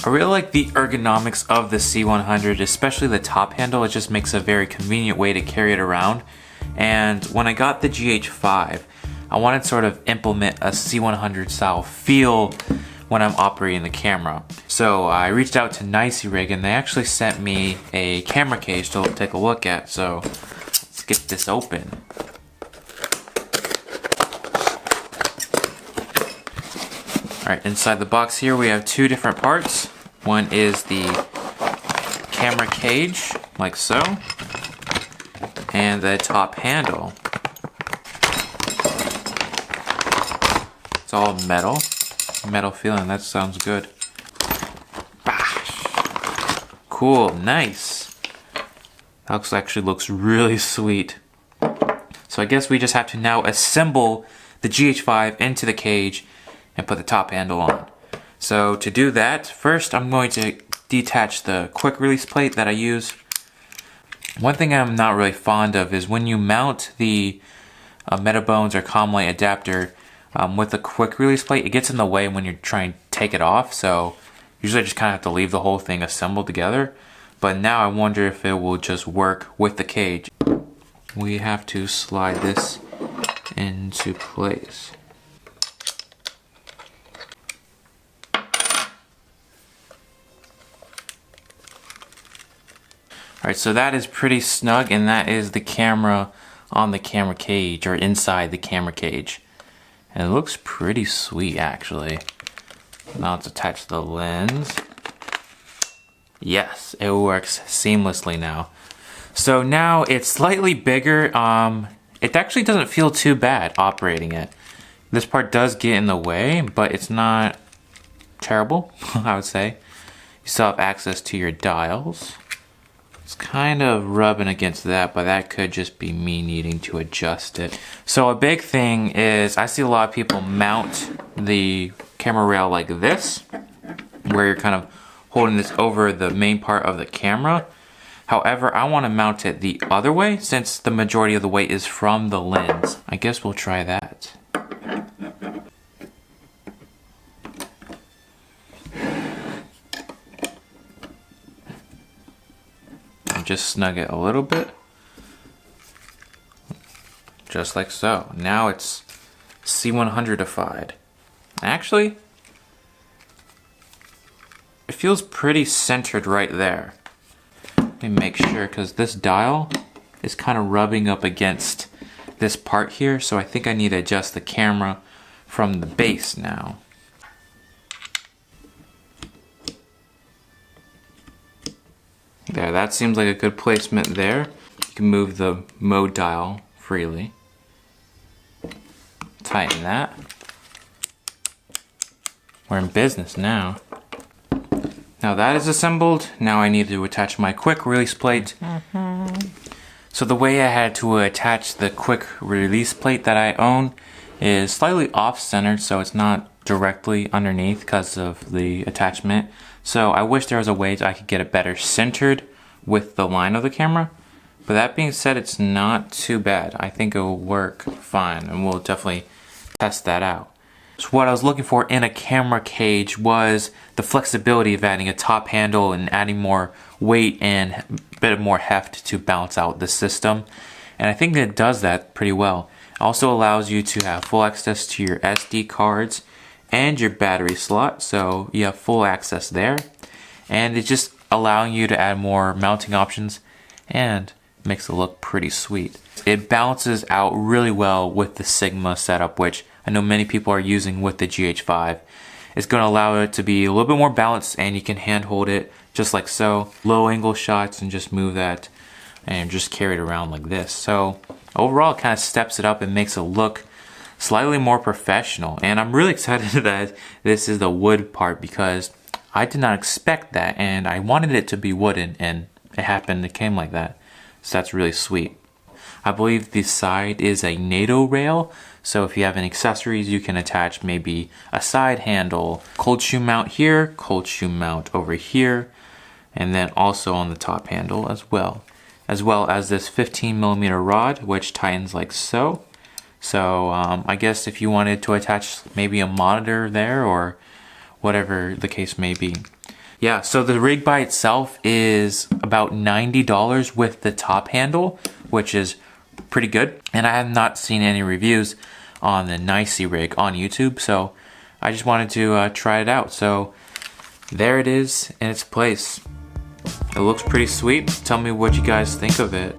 I really like the ergonomics of the C100, especially the top handle. It just makes a very convenient way to carry it around. And when I got the GH5, I wanted to sort of implement a C100 style feel when I'm operating the camera. So I reached out to Nicey Rig and they actually sent me a camera cage to take a look at. So let's get this open. Alright, inside the box here we have two different parts. One is the camera cage, like so, and the top handle. It's all metal feeling, that sounds good. Bash. Cool, nice. That actually looks really sweet. So I guess we just have to now assemble the GH5 into the cage and put the top handle on. So to do that, first I'm going to detach the quick release plate that I use. One thing I'm not really fond of is when you mount the Metabones or Comlight adapter with a quick release plate, it gets in the way when you're trying to take it off. So usually I just kind of have to leave the whole thing assembled together. But now I wonder if it will just work with the cage. We have to slide this into place. Alright, so that is pretty snug, and that is the camera on the camera cage, or inside the camera cage. And it looks pretty sweet, actually. Now let's attach the lens. Yes, it works seamlessly now. So now it's slightly bigger. It actually doesn't feel too bad operating it. This part does get in the way, but it's not terrible, I would say. You still have access to your dials. It's kind of rubbing against that, but that could just be me needing to adjust it. So a big thing is I see a lot of people mount the camera rail like this, where you're kind of holding this over the main part of the camera. However, I want to mount it the other way since the majority of the weight is from the lens. I guess we'll try that. Just snug it a little bit, just like so. Now it's C100ified. Actually, it feels pretty centered right there. Let me make sure, because this dial is kind of rubbing up against this part here, so I think I need to adjust the camera from the base now. There, that seems like a good placement there. You can move the mode dial freely. Tighten that. We're in business now. Now that is assembled, now I need to attach my quick release plate. So the way I had to attach the quick release plate that I own is slightly off-centered, so it's not directly underneath because of the attachment. So I wish there was a way I could get it better centered with the line of the camera. But that being said, it's not too bad. I think it will work fine, and we'll definitely test that out. So what I was looking for in a camera cage was the flexibility of adding a top handle and adding more weight and a bit more heft to balance out the system. And I think it does that pretty well. It also allows you to have full access to your SD cards and your battery slot, so you have full access there. And it's just allowing you to add more mounting options and makes it look pretty sweet. It balances out really well with the Sigma setup, which I know many people are using with the GH5. It's going to allow it to be a little bit more balanced, and you can handhold it just like so. Low angle shots and just move that and just carry it around like this. So overall it kind of steps it up and makes it look slightly more professional. And I'm really excited that this is the wood part because I did not expect that, and I wanted it to be wooden, and it happened, it came like that. So that's really sweet. I believe the side is a NATO rail, so if you have any accessories you can attach maybe a side handle, cold shoe mount here, cold shoe mount over here, and then also on the top handle as well as this 15mm rod which tightens like so. So I guess if you wanted to attach maybe a monitor there or whatever the case may be. Yeah, so the rig by itself is about $90 with the top handle, which is pretty good. And I have not seen any reviews on the Nicey rig on YouTube, so I just wanted to try it out. So there it is in its place. It looks pretty sweet. Tell me what you guys think of it.